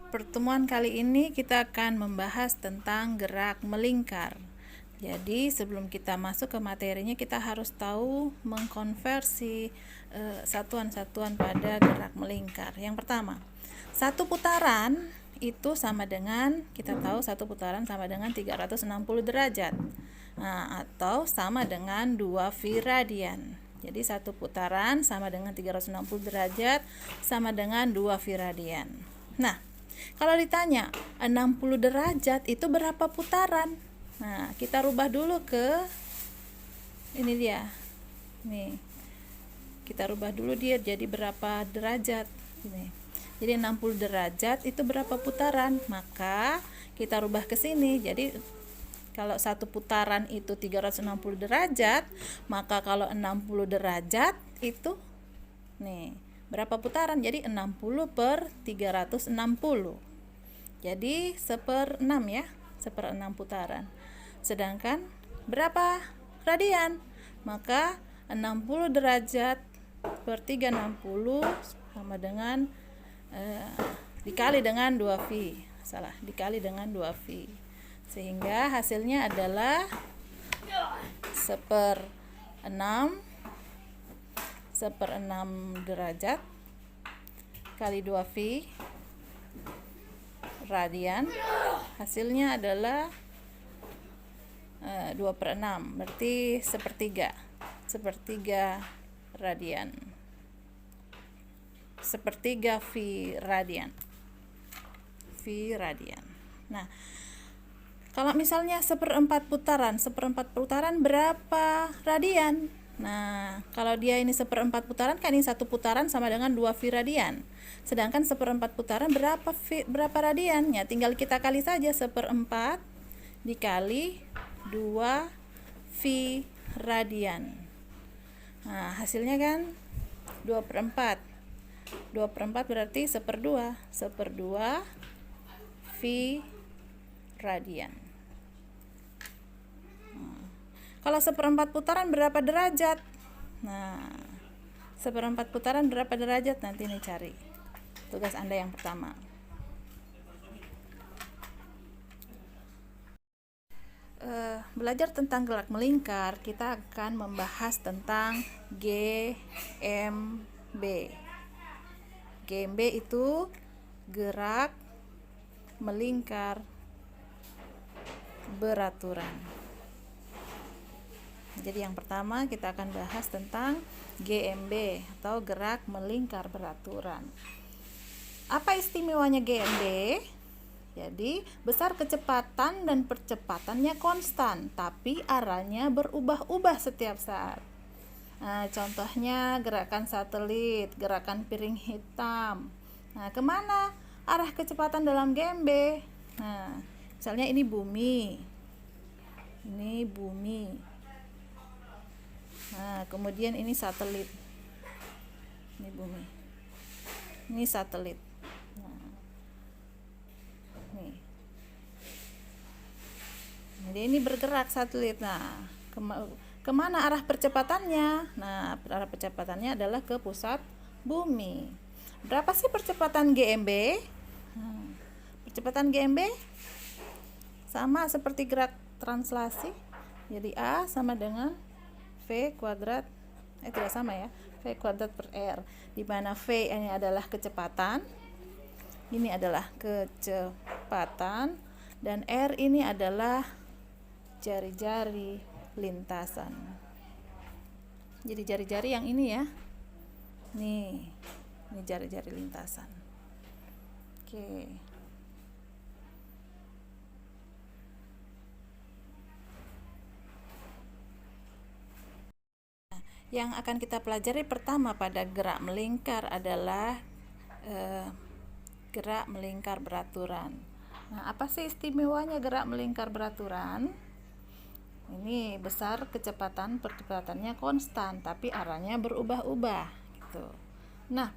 Pertemuan kali ini kita akan membahas tentang gerak melingkar. Jadi sebelum kita masuk ke materinya, kita harus tahu mengkonversi satuan-satuan pada gerak melingkar. Yang pertama, satu putaran itu sama dengan, kita tahu satu putaran sama dengan 360 derajat. Atau sama dengan 2 V radian. Jadi satu putaran sama dengan 360 derajat sama dengan 2 V radian. Nah, kalau ditanya 60 derajat itu berapa putaran? Nah, kita rubah dulu ke ini dia. Nih. Kita rubah dulu dia jadi berapa derajat. Ini. Jadi 60 derajat itu berapa putaran? Maka kita rubah ke sini. Jadi kalau satu putaran itu 360 derajat, maka kalau 60 derajat itu nih berapa putaran? Jadi 60 per 360. Jadi 1/6 ya, 1/6 putaran. Sedangkan berapa radian? Maka 60 derajat per 360 sama dengan dikali dengan 2 V. Dikali dengan 2 V. Sehingga hasilnya adalah 1/6 derajat kali 2 V radian, hasilnya adalah 2/6, berarti sepertiga radian, sepertiga V radian. Nah, kalau misalnya 1/4 putaran berapa radian? Nah, kalau dia ini 1/4 putaran, kan ini satu putaran sama dengan 2 V radian. Sedangkan 1/4 putaran berapa radian? Ya, tinggal kita kali saja 1/4 dikali 2 V radian. Nah, hasilnya kan 2/4. 2/4 berarti 1/2 V radian. Kalau 1/4 putaran berapa derajat? Nah, 1/4 putaran berapa derajat? Nanti nih cari. Tugas Anda yang pertama. Belajar tentang gerak melingkar, kita akan membahas tentang GMB. GMB itu gerak melingkar beraturan. Jadi yang pertama kita akan bahas tentang GMB atau gerak melingkar beraturan. Apa istimewanya GMB? Jadi besar kecepatan dan percepatannya konstan, tapi arahnya berubah-ubah setiap saat. Nah, contohnya gerakan satelit, gerakan piring hitam. Nah, kemana arah kecepatan dalam GMB? Nah, misalnya ini bumi. Nah, kemudian ini satelit. Ini bumi. Ini satelit. Nah, nih. Jadi ini bergerak satelit. Nah, kemana arah percepatannya? Nah, arah percepatannya adalah ke pusat bumi. Berapa sih percepatan GMB? Nah, percepatan GMB sama seperti gerak translasi. Jadi A sama dengan V kuadrat, tidak sama ya, V kuadrat per R, di mana V ini adalah kecepatan, ini adalah kecepatan, dan R ini adalah jari-jari lintasan. Jadi jari-jari yang ini ya, ini jari-jari lintasan. Oke. Yang akan kita pelajari pertama pada gerak melingkar adalah gerak melingkar beraturan. Nah, apa sih istimewanya gerak melingkar beraturan? Ini besar percepatannya konstan, tapi arahnya berubah-ubah gitu. Nah,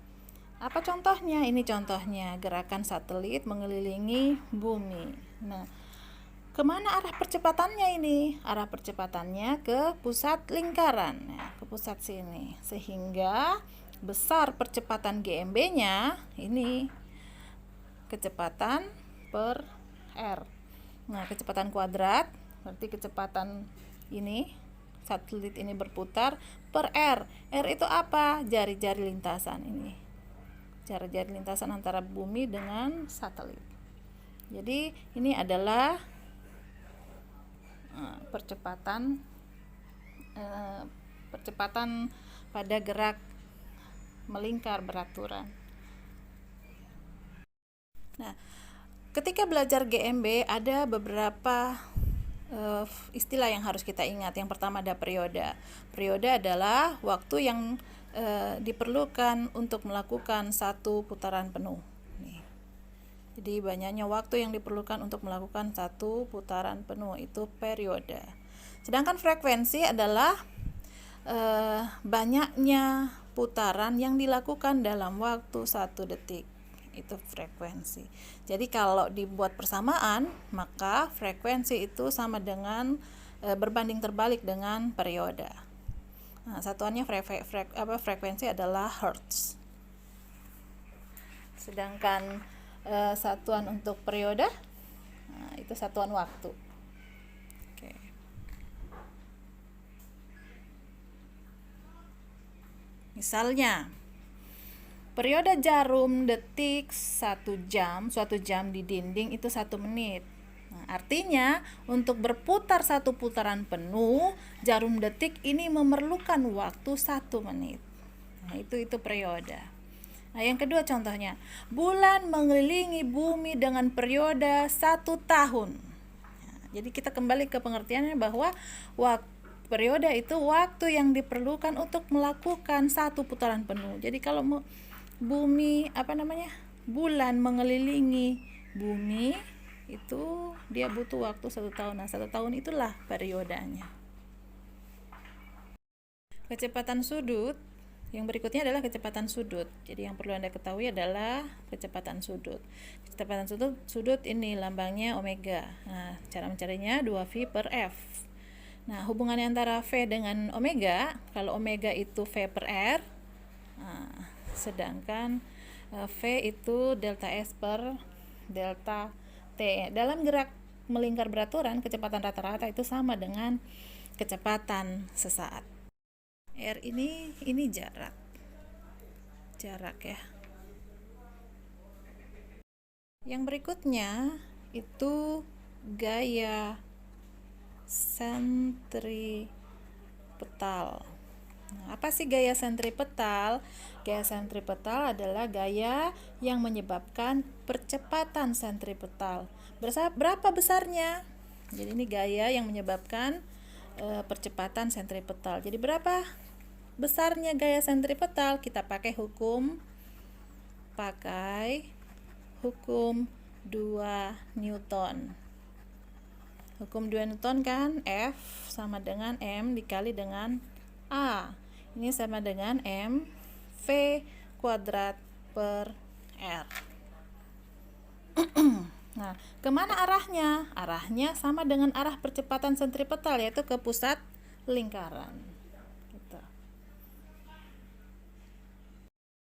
apa contohnya? Ini contohnya gerakan satelit mengelilingi bumi. Nah, kemana arah percepatannya ini? Arah percepatannya ke pusat lingkaran, ya, ke pusat sini. Sehingga besar percepatan GMB-nya ini kecepatan per R. Nah, kecepatan kuadrat berarti kecepatan ini, satelit ini berputar, per R. R itu apa? Jari-jari lintasan ini. Jari-jari lintasan antara bumi dengan satelit. Jadi ini adalah percepatan pada gerak melingkar beraturan. Nah, ketika belajar GMB ada beberapa istilah yang harus kita ingat. Yang pertama ada periode. Periode adalah waktu yang diperlukan untuk melakukan satu putaran penuh. Jadi banyaknya waktu yang diperlukan untuk melakukan satu putaran penuh, itu periode. Sedangkan frekuensi adalah banyaknya putaran yang dilakukan dalam waktu 1 detik. Itu frekuensi. Jadi kalau dibuat persamaan, maka frekuensi itu sama dengan berbanding terbalik dengan periode. Nah, satuannya frekuensi adalah hertz. Sedangkan satuan untuk periode, itu satuan waktu. Oke. Misalnya, periode jarum detik 1 jam, suatu jam di dinding itu 1 menit. Nah, artinya untuk berputar satu putaran penuh, jarum detik ini memerlukan waktu 1 menit. Nah, itu periode. Nah, yang kedua contohnya, bulan mengelilingi bumi dengan periode 1 tahun. Nah, jadi kita kembali ke pengertiannya bahwa periode itu waktu yang diperlukan untuk melakukan satu putaran penuh. Jadi kalau bulan mengelilingi bumi itu dia butuh waktu 1 tahun. Nah, 1 tahun itulah periodenya. Kecepatan sudut. Yang berikutnya adalah kecepatan sudut. Jadi yang perlu Anda ketahui adalah kecepatan sudut. Kecepatan sudut ini lambangnya omega. Nah, cara mencarinya 2V per F. Nah, hubungannya antara V dengan omega, kalau omega itu V per R, sedangkan V itu delta S per delta T. Dalam gerak melingkar beraturan, kecepatan rata-rata itu sama dengan kecepatan sesaat. R ini jarak ya. Yang berikutnya itu gaya sentripetal. Nah, apa sih gaya sentripetal? Gaya sentripetal adalah gaya yang menyebabkan percepatan sentripetal. Berapa besarnya? Jadi ini gaya yang menyebabkan percepatan sentripetal. Jadi berapa besarnya gaya sentripetal? Kita pakai hukum 2 Newton. Hukum 2 Newton kan, F sama dengan M dikali dengan A. Ini sama dengan mv kuadrat per R. Nah, kemana arahnya? Arahnya sama dengan arah percepatan sentripetal, yaitu ke pusat lingkaran. Gitu.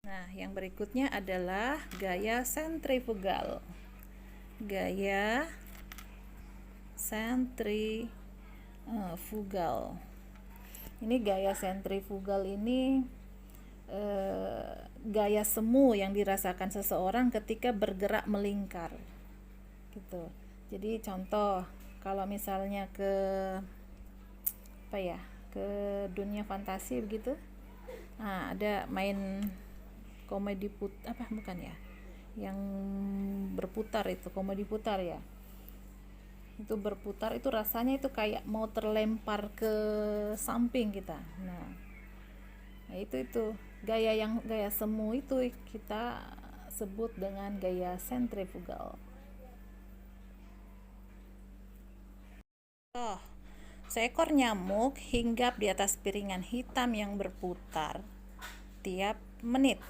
Nah, yang berikutnya adalah gaya sentrifugal. Gaya sentrifugal. Ini gaya sentrifugal ini gaya semu yang dirasakan seseorang ketika bergerak melingkar. Gitu. Jadi contoh, kalau misalnya ke dunia fantasi begitu. Nah, ada main komedi yang berputar, itu komedi putar ya. Itu berputar, itu rasanya itu kayak mau terlempar ke samping kita. Nah itu gaya semu itu kita sebut dengan gaya sentrifugal. Seekor nyamuk hinggap di atas piringan hitam yang berputar tiap menit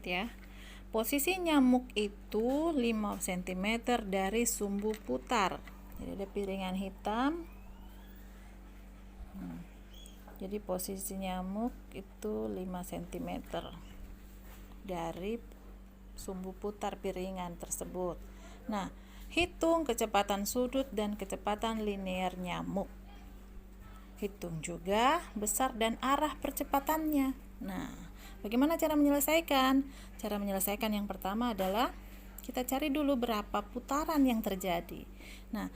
ya. Posisi nyamuk itu 5 cm dari sumbu putar. Jadi ada piringan hitam. Jadi posisi nyamuk itu 5 cm. dari sumbu putar piringan tersebut. Nah, hitung kecepatan sudut dan kecepatan linear nyamuk. Hitung juga besar dan arah percepatannya. Nah, bagaimana cara menyelesaikan? Cara menyelesaikan yang pertama adalah kita cari dulu berapa putaran yang terjadi. Nah,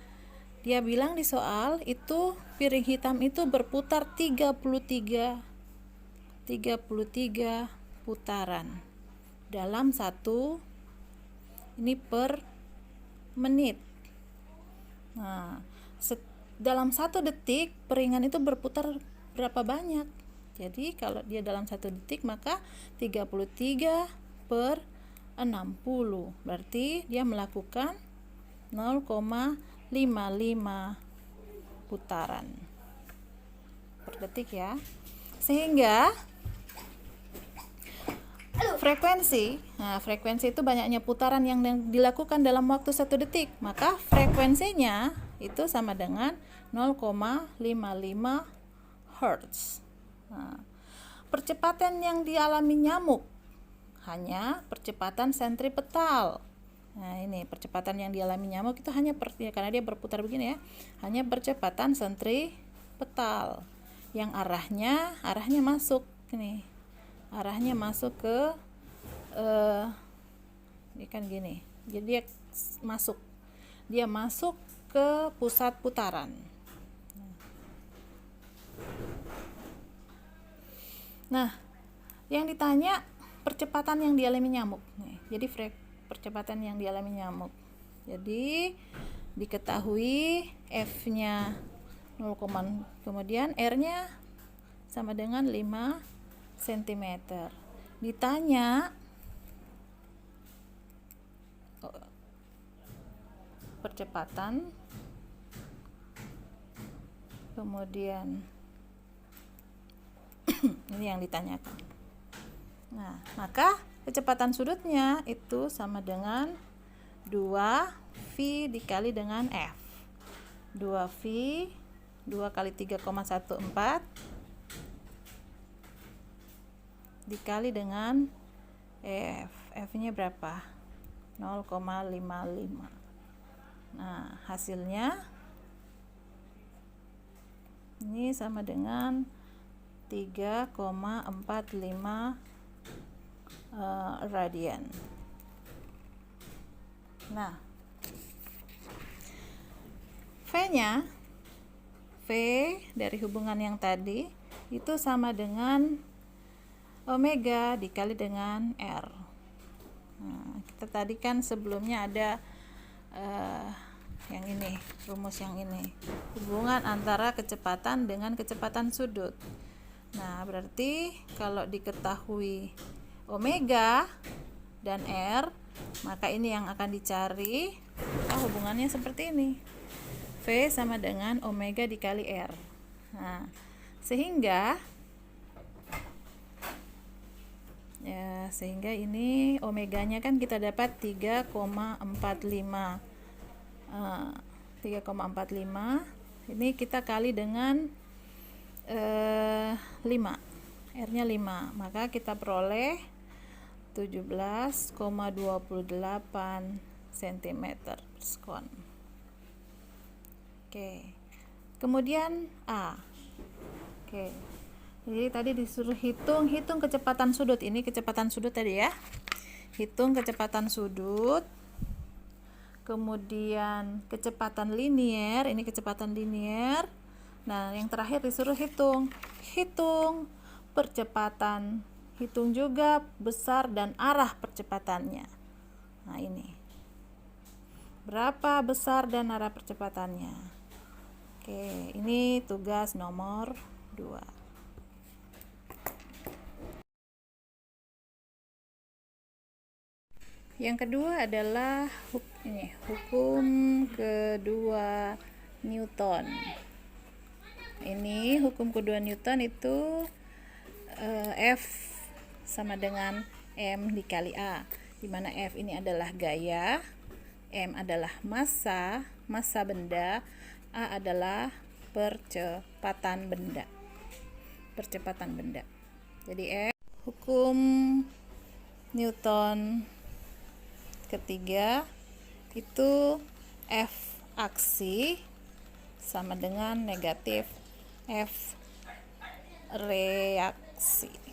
dia bilang di soal itu piring hitam itu berputar 33 putaran dalam ini per menit. Nah, dalam 1 detik piringan itu berputar berapa banyak? Jadi kalau dia dalam 1 detik maka 33 per 60, berarti dia melakukan 0,55 putaran per detik ya. Sehingga frekuensi itu banyaknya putaran yang dilakukan dalam waktu 1 detik, maka frekuensinya itu sama dengan 0,55 Hz. Nah, percepatan yang dialami nyamuk hanya percepatan sentripetal. Nah, ini percepatan yang dialami nyamuk itu hanya karena dia berputar begini ya, hanya percepatan sentripetal yang arahnya masuk ini. Arahnya masuk ke ini kan gini. Jadi dia masuk ke pusat putaran. Nah, yang ditanya percepatan yang dialami nyamuk. Jadi percepatan yang dialami nyamuk. Jadi diketahui F-nya 0, kemudian R-nya sama dengan 5 cm. Ditanya percepatan, kemudian ini yang ditanyakan. Nah, maka kecepatan sudutnya itu sama dengan 2V dikali dengan F. 2V 2 kali 3,14 dikali dengan F. F-nya berapa? 0,55. Nah, hasilnya ini sama dengan 3,45 radian. Nah, V dari hubungan yang tadi itu sama dengan omega dikali dengan R. Nah, kita tadi kan sebelumnya ada yang ini, rumus yang ini, hubungan antara kecepatan dengan kecepatan sudut. Nah, berarti kalau diketahui omega dan R, maka ini yang akan dicari. Hubungannya seperti ini, V sama dengan omega dikali R. Nah, sehingga ini omeganya kan kita dapat 3,45. 3,45 ini kita kali dengan 5, R-nya 5, maka kita peroleh 17,28 cm per sekon. Oke. Kemudian A. Oke. Jadi tadi disuruh hitung kecepatan sudut. Ini kecepatan sudut tadi ya. Hitung kecepatan sudut. Kemudian kecepatan linier, ini kecepatan linier. Nah, yang terakhir disuruh hitung percepatan. Hitung juga besar dan arah percepatannya. Nah, ini. Berapa besar dan arah percepatannya? Oke, ini tugas nomor 2. Yang kedua adalah hukum kedua Newton. Ini hukum kedua Newton itu F sama dengan M dikali A, di mana F ini adalah gaya, M adalah massa benda, A adalah percepatan benda. Jadi hukum Newton ketiga itu F aksi sama dengan negatif F reaksi.